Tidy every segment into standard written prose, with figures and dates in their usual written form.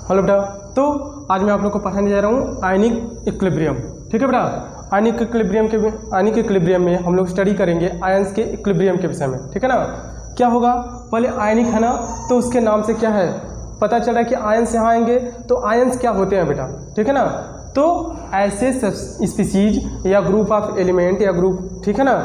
Hello बेटा, तो आज मैं आप लोग को पढ़ाने जा रहा हूँ आयनिक इक्विलिब्रियम। ठीक है बेटा, आयनिक इक्विलिब्रियम में हम लोग स्टडी करेंगे आयंस के इक्विलिब्रियम के विषय में। ठीक है ना, क्या होगा, पहले आयनिक है ना, तो उसके नाम से क्या है पता चल रहा है कि आयंस यहाँ आएंगे, तो आयंस क्या होते हैं बेटा। ठीक है ना, तो ऐसे स्पीसीज या ग्रुप ऑफ एलिमेंट या ग्रुप, ठीक है ना,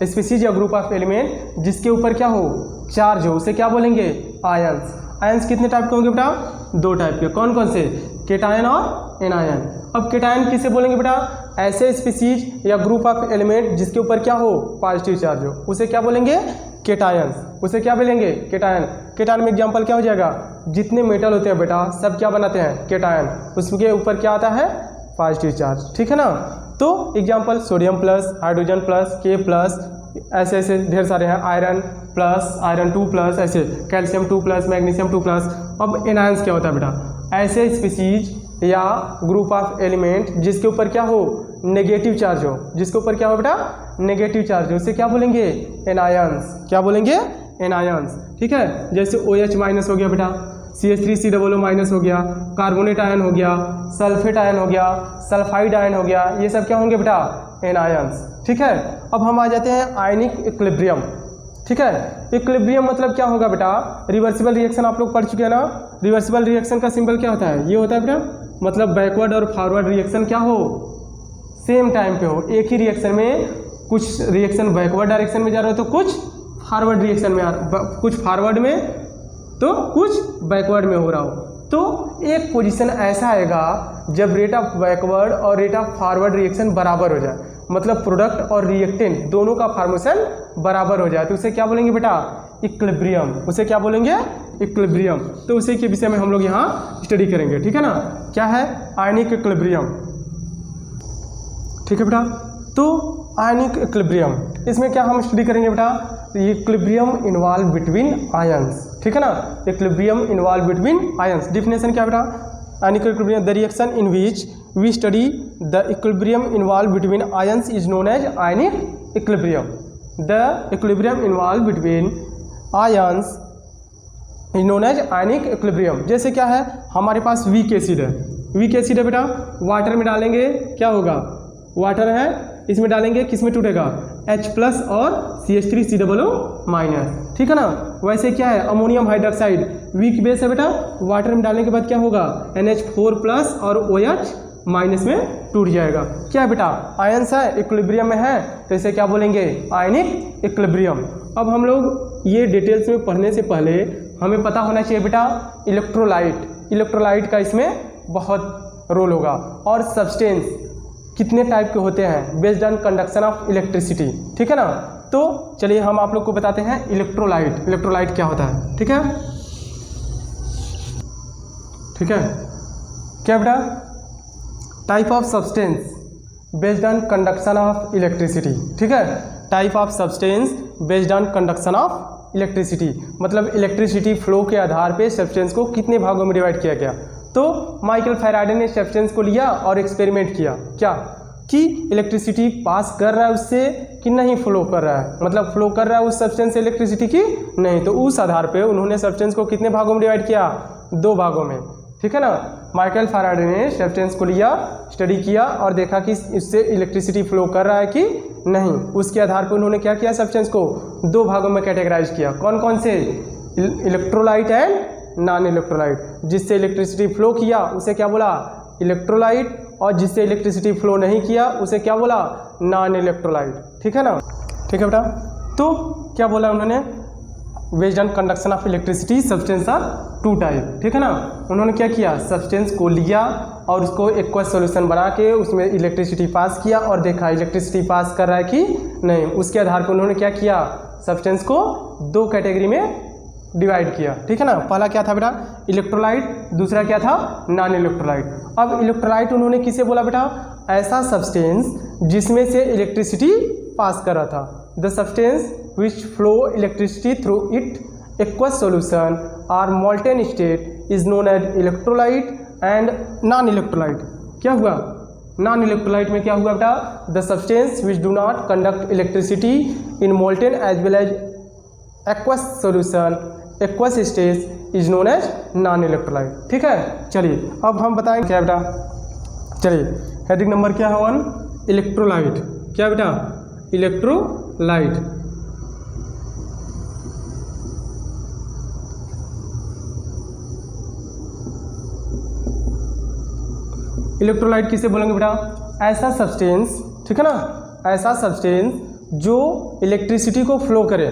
स्पीसीज या ग्रुप ऑफ एलिमेंट जिसके ऊपर क्या हो, चार्ज हो, उसे क्या बोलेंगे, आयंस। आयंस कितने टाइप के होंगे बेटा, दो टाइप के। कौन कौन से, केटायन और एनायन। अब केटायन किसे बोलेंगे बेटा, ऐसे स्पीसीज या ग्रुप ऑफ एलिमेंट जिसके ऊपर क्या हो, पॉजिटिव चार्ज हो, उसे क्या बोलेंगे, केटायंस। उसे क्या बोलेंगे, केटायन। केटायन में एग्जांपल क्या हो जाएगा, जितने मेटल होते हैं बेटा सब क्या बनाते हैं, केटायन। उसके ऊपर क्या आता है, पॉजिटिव चार्ज। ठीक है ना, तो example sodium plus, hydrogen plus, के प्लस, ऐसे ऐसे ढेर सारे हैं, आयरन प्लस, आयरन 2 प्लस, ऐसे कैल्शियम 2 प्लस, मैग्नीशियम 2 प्लस। अब एनायंस क्या होता है बेटा, ऐसे स्पीसीज या ग्रुप ऑफ एलिमेंट जिसके ऊपर क्या हो, नेगेटिव चार्ज हो, जिसके ऊपर क्या हो बेटा, नेगेटिव चार्ज हो, उसे क्या बोलेंगे, एनायंस। क्या बोलेंगे, एनायंस। ठीक है, जैसे OH माइनस हो गया बेटा, CH3COO माइनस हो गया, कार्बोनेट आयन हो गया, सल्फेट आयन हो गया, सल्फाइड आयन हो गया, ये सब क्या होंगे बेटा, एनायंस। ठीक है, अब हम आ जाते हैं आयनिक इक्विलिब्रियम। ठीक है, इक्विलिब्रियम मतलब क्या होगा बेटा, रिवर्सिबल रिएक्शन आप लोग पढ़ चुके हैं ना। रिवर्सिबल रिएक्शन का सिंबल क्या होता है, ये होता है बेटा, मतलब बैकवर्ड और फॉरवर्ड रिएक्शन क्या हो, सेम टाइम पे हो। एक ही रिएक्शन में कुछ रिएक्शन बैकवर्ड डायरेक्शन में जा रहा हो तो कुछ फॉरवर्ड रिएक्शन में कुछ फॉरवर्ड में तो कुछ बैकवर्ड में हो रहा हो। तो एक पोजीशन ऐसा आएगा जब रेट ऑफ बैकवर्ड और रेट ऑफ फॉरवर्ड रिएक्शन बराबर हो जाए, मतलब प्रोडक्ट और रिएक्टेंट दोनों का फॉर्मेशन बराबर हो जाए, तो उसे क्या बोलेंगे बेटा, इक्विलिब्रियम। उसे क्या बोलेंगे, इक्विलिब्रियम। तो उसी के विषय में हम लोग यहाँ स्टडी करेंगे। ठीक है ना, क्या है आयनिक इक्विलिब्रियम। ठीक है बेटा, तो आयनिक इक्विलिब्रियम, इसमें क्या हम स्टडी करेंगे बेटा, इक्विलिब्रियम इन्वॉल्व बिटवीन आयंस। ठीक है ना, equilibrium involve between ions. Definition क्या बेटा, ionic equilibrium, the reaction in which we study the equilibrium involve between ions is known as ionic equilibrium. The equilibrium involve between ions is known as ionic equilibrium. जैसे क्या है, हमारे पास weak acid है, weak acid है बेटा, water में डालेंगे क्या होगा, वाटर है, इसमें डालेंगे किसमें टूटेगा, H प्लस और CH3COO माइनस। ठीक है ना, वैसे क्या है, अमोनियम हाइड्रोक्साइड वीक बेस है बेटा, वाटर में डालने के बाद क्या होगा, NH4 प्लस और OH माइनस में टूट जाएगा। क्या है बेटा, आयंस है, इक्विलिब्रियम में है, तो इसे क्या बोलेंगे, आयनिक इक्विलिब्रियम। अब हम लोग ये डिटेल्स में पढ़ने से पहले हमें पता होना चाहिए बेटा, इलेक्ट्रोलाइट का इसमें बहुत रोल होगा, और सब्सटेंस कितने टाइप के होते हैं based on conduction of electricity. ठीक है ना, तो चलिए हम आप लोग को बताते हैं इलेक्ट्रोलाइट क्या होता है। ठीक है, ठीक है, क्या बेटा, type of substance based on conduction of electricity. ठीक है, type of substance based on conduction of electricity, मतलब इलेक्ट्रिसिटी फ्लो के आधार पे सब्सटेंस को कितने भागों में डिवाइड किया गया। तो माइकल फैराडे ने सब्सटेंस को लिया और एक्सपेरिमेंट किया, क्या कि इलेक्ट्रिसिटी पास कर रहा है उससे कि नहीं फ्लो कर रहा है, मतलब फ्लो कर रहा है उस सब्सटेंस से इलेक्ट्रिसिटी की नहीं, तो उस आधार पे उन्होंने सब्सटेंस को कितने भागों में डिवाइड किया, दो भागों में। ठीक है ना, माइकल फैराडे ने सब्सटेंस को लिया, स्टडी किया और देखा कि इससे इलेक्ट्रिसिटी फ्लो कर रहा है कि नहीं, उसके आधार पर उन्होंने क्या किया, सब्सटेंस को दो भागों में कैटेगराइज किया। कौन कौन से, इलेक्ट्रोलाइट एंड नॉन इलेक्ट्रोलाइट। जिससे इलेक्ट्रिसिटी फ्लो किया उसे क्या बोला, इलेक्ट्रोलाइट, और जिससे इलेक्ट्रिसिटी फ्लो नहीं किया उसे क्या बोला, नॉन इलेक्ट्रोलाइट। ठीक है ना, ठीक है बेटा, तो क्या बोला उन्होंने, based on conduction of electricity substance are two type. ठीक है ना, उन्होंने क्या किया, सब्सटेंस को लिया और उसको एक्वस सॉल्यूशन बना के उसमें इलेक्ट्रिसिटी पास किया और देखा इलेक्ट्रिसिटी पास कर रहा है कि नहीं, उसके आधार पर उन्होंने क्या किया, सब्सटेंस को दो कैटेगरी में डिवाइड किया। ठीक है ना, पहला क्या था बेटा, इलेक्ट्रोलाइट, दूसरा क्या था, नॉन इलेक्ट्रोलाइट। अब इलेक्ट्रोलाइट उन्होंने किसे बोला बेटा, ऐसा सब्सटेंस जिसमें से इलेक्ट्रिसिटी पास कर रहा था, the substance which flow electricity through it aqueous solution और molten state is known as electrolyte and non electrolyte. क्या हुआ, नॉन इलेक्ट्रोलाइट में क्या हुआ बेटा, the substance which do not conduct electricity in molten as well as aqueous solution aqueous state is known as non electrolyte. ठीक है, चलिए अब हम बताएंगे क्या बेटा। चलिए हेडिंग नंबर क्या है 1, इलेक्ट्रोलाइट। क्या बेटा, इलेक्ट्रोलाइट। इलेक्ट्रोलाइट किसे बोलेंगे बेटा, ऐसा सब्सटेंस, ठीक है ना, ऐसा सब्सटेंस जो इलेक्ट्रिसिटी को फ्लो करे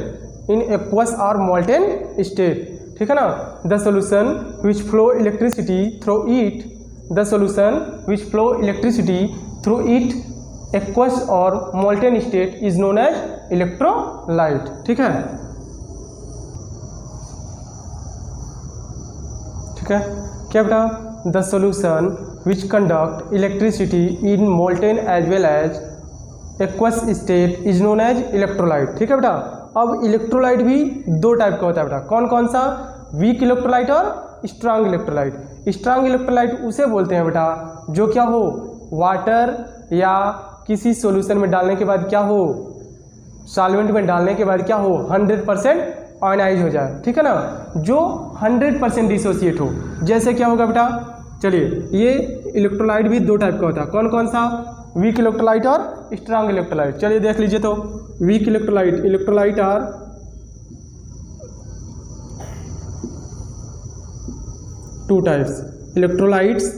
इन एक्वस और मोल्टेन स्टेट। ठीक है ना, the solution which flow electricity through it, the solution which flow electricity through it aqueous और molten state is known as electrolyte. ठीक है, ठीक है, क्या बेटा, the solution which conduct electricity in molten as well as aqueous state is known as electrolyte. ठीक है बेटा, अब इलेक्ट्रोलाइट भी दो टाइप का होता है बेटा, कौन कौन सा, वीक इलेक्ट्रोलाइट और स्ट्रांग इलेक्ट्रोलाइट। स्ट्रांग इलेक्ट्रोलाइट उसे बोलते हैं बेटा जो क्या हो, वाटर या किसी सॉल्यूशन में डालने के बाद क्या हो, सॉल्वेंट में डालने के बाद क्या हो, 100% आयनाइज हो जाए। ठीक है ना, जो 100% डिसोसिएट हो। जैसे क्या होगा बेटा, चलिए ये इलेक्ट्रोलाइट भी दो टाइप का होता है, कौन कौन सा, वीक इलेक्ट्रोलाइट और स्ट्रांग इलेक्ट्रोलाइट। चलिए देख लीजिए, तो weak electrolyte, electrolyte are two types, electrolytes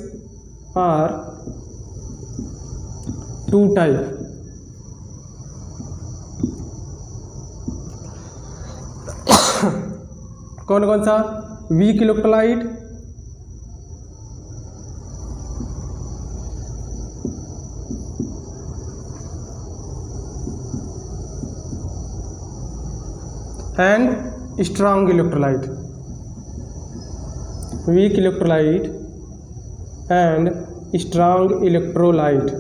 are two type. कौन कौन सा, weak electrolyte and strong electrolyte, weak electrolyte and strong electrolyte.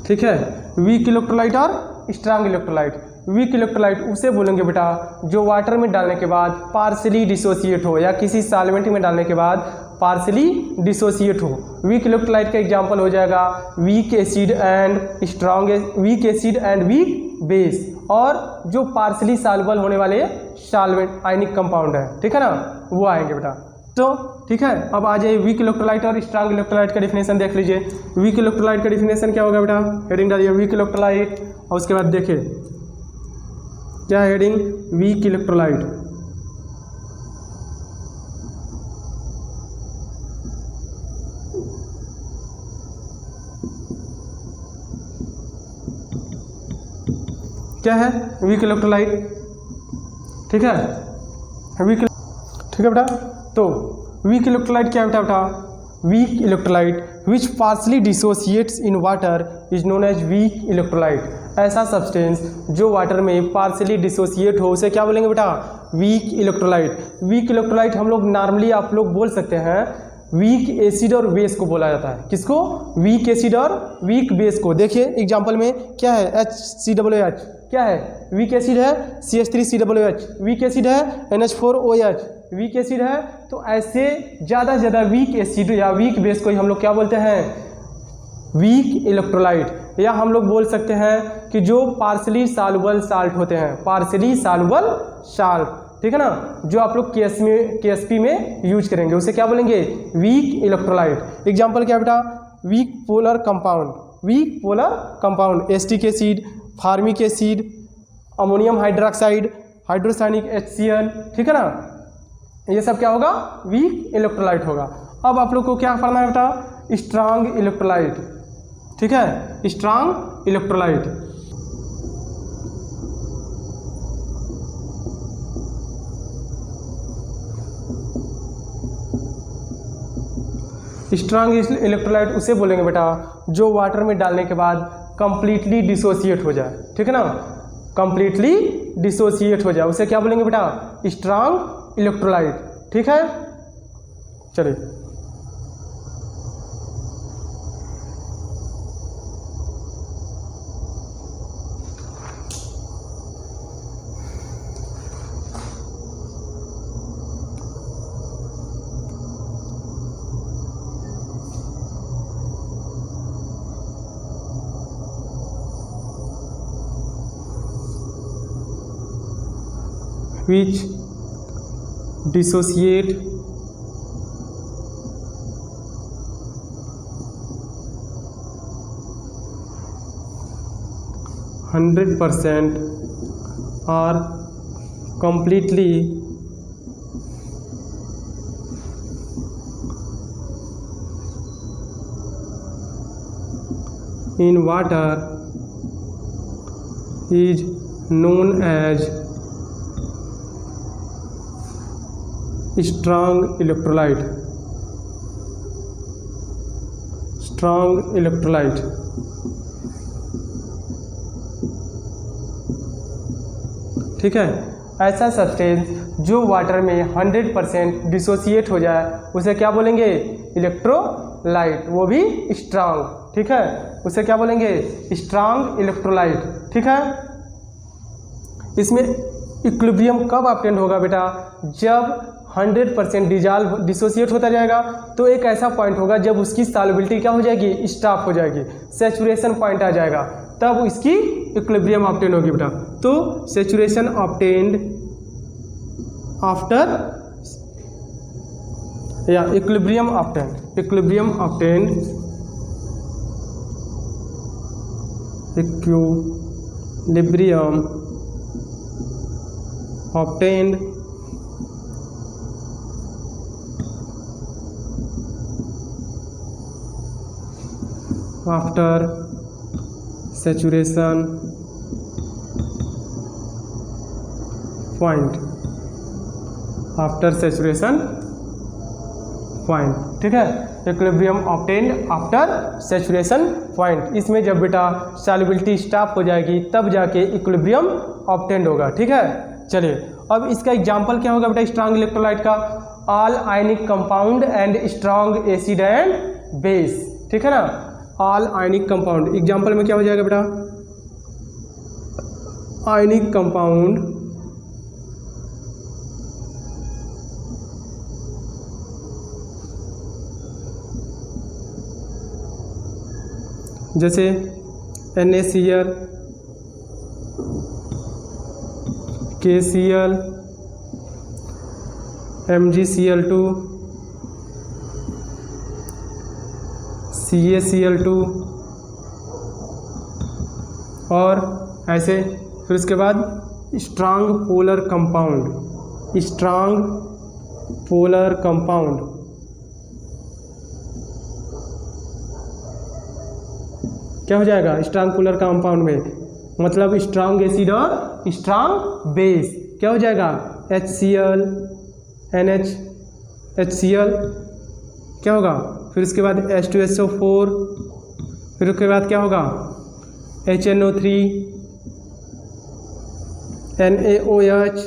ठीक है, वीक इलेक्ट्रोलाइट और स्ट्रांग इलेक्ट्रोलाइट। वीक इलेक्ट्रोलाइट उसे बोलेंगे बेटा जो वाटर में डालने के बाद पार्शली डिसोसिएट हो या किसी सॉल्वेंट में डालने के बाद पार्शली डिसोसिएट हो। वीक इलेक्ट्रोलाइट का एग्जांपल हो जाएगा weak acid and strong, weak acid and weak base, और जो पार्शली सॉल्युबल होने वाले सॉल्वेंट आयनिक कंपाउंड है। ठीक है ना, वो आएंगे बेटा। तो ठीक है, अब आ जाइए वीक इलेक्ट्रोलाइट और स्ट्रांग इलेक्ट्रोलाइट का डिफिनेशन देख लीजिए। वीक इलेक्ट्रोलाइट का डिफिनेशन क्या होगा बेटा, हेडिंग डालिए वीक इलेक्ट्रोलाइट, और उसके बाद देखिए क्या हेडिंग, वीक इलेक्ट्रोलाइट। क्या है वीक इलेक्ट्रोलाइट, ठीक है, वीक, ठीक है बेटा। तो वीक इलेक्ट्रोलाइट क्या बेटा, weak electrolyte which partially dissociates in water is known as weak electrolyte. ऐसा सब्सटेंस जो वाटर में पार्शली डिसोसिएट हो उसे क्या बोलेंगे बेटा, वीक इलेक्ट्रोलाइट। वीक इलेक्ट्रोलाइट हम लोग नॉर्मली आप लोग बोल सकते हैं वीक एसिड और बेस को बोला जाता है। किसको, वीक एसिड और वीक बेस को। देखिए एग्जांपल में क्या है, HCOOH क्या है, वीक एसिड है, CH3COOH वीक एसिड है, NH4OH वीक एसिड है। तो ऐसे ज़्यादा से ज़्यादा वीक एसिड या वीक बेस को ही हम लोग क्या बोलते हैं, वीक इलेक्ट्रोलाइट। या हम लोग बोल सकते हैं कि जो पार्शली सॉल्युबल साल्ट होते हैं, पार्शली सॉल्युबल साल्ट, ठीक है ना, जो आप लोग KSP में यूज करेंगे उसे क्या बोलेंगे, वीक इलेक्ट्रोलाइट। एग्जांपल क्या बेटा, weak polar compound, weak polar compound, acetic acid, formic acid, ammonium hydroxide, hydrocyanic HCl, ठीक है ना, ये सब क्या होगा, वीक इलेक्ट्रोलाइट होगा। अब आप लोग को क्या पढ़ना है बेटा, स्ट्रांग इलेक्ट्रोलाइट। ठीक है, स्ट्रांग इलेक्ट्रोलाइट। स्ट्रांग इलेक्ट्रोलाइट उसे बोलेंगे बेटा जो वाटर में डालने के बाद कंप्लीटली डिसोसिएट हो जाए। ठीक है ना, कंप्लीटली डिसोसिएट हो जाए उसे क्या बोलेंगे बेटा, स्ट्रांग इलेक्ट्रोलाइट। ठीक है, चलिए which dissociate 100% or completely in water is known as strong electrolyte. Strong electrolyte. ठीक है, ऐसा सब्सटेंस जो वाटर में 100% डिसोसिएट हो जाए उसे क्या बोलेंगे? इलेक्ट्रोलाइट, वो भी स्ट्रांग। ठीक है, उसे क्या बोलेंगे? Strong electrolyte. ठीक है, इसमें इक्विलिब्रियम कब ऑब्टेन होगा बेटा? जब 100% डिसोसिएट होता जाएगा तो एक ऐसा पॉइंट होगा जब उसकी सॉल्युबिलिटी क्या हो जाएगी? स्टॉप हो जाएगी, सैचुरेशन पॉइंट आ जाएगा, तब इसकी इक्विलिब्रियम ऑब्टेन होगी बेटा। तो सैचुरेशन ऑब्टेन्ड आफ्टर या equilibrium obtained, equilibrium obtained, equilibrium obtained after saturation point, after saturation point. ठीक है, equilibrium obtained after saturation point. इसमें जब बेटा सॉल्युबिलिटी स्टॉप हो जाएगी तब जाके इक्विलिब्रियम ऑब्टेन्ड होगा। ठीक है, चलिए अब इसका एग्जांपल क्या होगा बेटा स्ट्रांग इलेक्ट्रोलाइट का? All ionic compound and strong acid and base. ठीक है ना, ऑल आयनिक कंपाउंड। एग्जाम्पल में क्या हो जाएगा बेटा? आयनिक कंपाउंड जैसे NaCl, KCl, MgCl2, CaCl2 और ऐसे। फिर उसके बाद strong polar compound, strong polar compound, क्या हो जाएगा स्ट्रांग पोलर कंपाउंड में? मतलब स्ट्रांग एसिड और स्ट्रांग बेस। क्या हो जाएगा? HCl, NH, HCl क्या होगा? फिर उसके बाद H2SO4, फिर उसके बाद क्या होगा? HNO3, NaOH,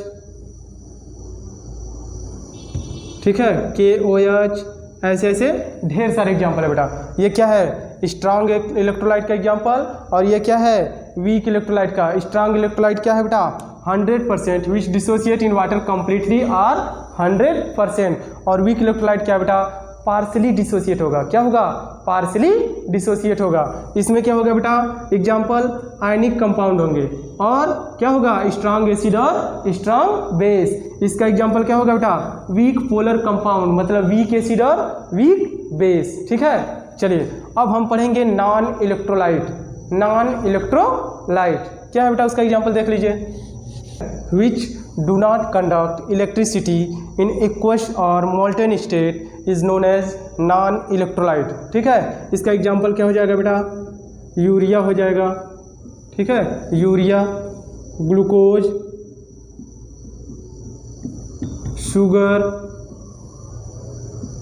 ठीक है, KOH, ऐसे ऐसे ढेर सारे एग्जाम्पल है बेटा। ये क्या है? स्ट्रांग इलेक्ट्रोलाइट का एग्जाम्पल, और ये क्या है? वीक इलेक्ट्रोलाइट का। स्ट्रांग इलेक्ट्रोलाइट क्या है बेटा? 100% which dissociate in water completely are 100%। और वीक इलेक्ट्रोलाइट क्या बेटा? पार्सली डिसोसिएट होगा। क्या होगा? पार्सली डिसोसिएट होगा। इसमें क्या होगा बेटा? एग्जाम्पल आयनिक कंपाउंड होंगे, और क्या होगा? स्ट्रांग एसिड और स्ट्रांग बेस। इसका एग्जाम्पल क्या होगा बेटा? वीक पोलर कंपाउंड, मतलब वीक एसिड और वीक बेस। ठीक है, चलिए अब हम पढ़ेंगे नॉन इलेक्ट्रोलाइट। नॉन इलेक्ट्रोलाइट क्या है बेटा? उसका एग्जाम्पल देख लीजिए। which do not conduct electricity in aqueous or molten state is known as non electrolyte। ठीक है, इसका एग्जाम्पल क्या हो जाएगा बेटा? यूरिया हो जाएगा। ठीक है, यूरिया, ग्लूकोज, शुगर।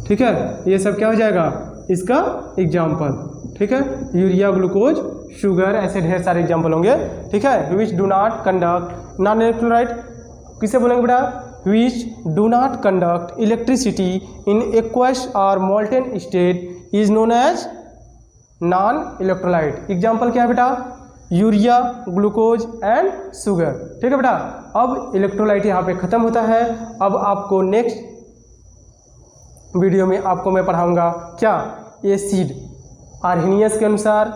ठीक है, ये सब क्या हो जाएगा? इसका एग्जाम्पल। ठीक है, यूरिया, ग्लूकोज, शुगर, ऐसे ढेर सारे एग्जाम्पल होंगे। ठीक है, which do not conduct non electrolyte किसे बोलेंगे बेटा? Which do not conduct electricity in aqueous और molten state is known as non electrolyte. Example क्या है बेटा? Urea, glucose and sugar. ठीक है बेटा, अब इलेक्ट्रोलाइट यहाँ पे खत्म होता है। अब आपको नेक्स्ट वीडियो में आपको मैं पढ़ाऊंगा क्या? एसिड, आर्हेनियस के अनुसार,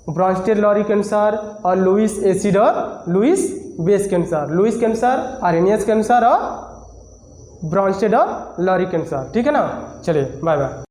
ब्रॉन्स्टेड लॉरी के अनुसार, और लुईस एसिड और लुईस बेस के अनुसार, लुईस के अनुसार, आर्हेनियस के अनुसार और ब्रॉन्स्टेड और लॉरी के अनुसार। ठीक है ना, चलिए बाय बाय।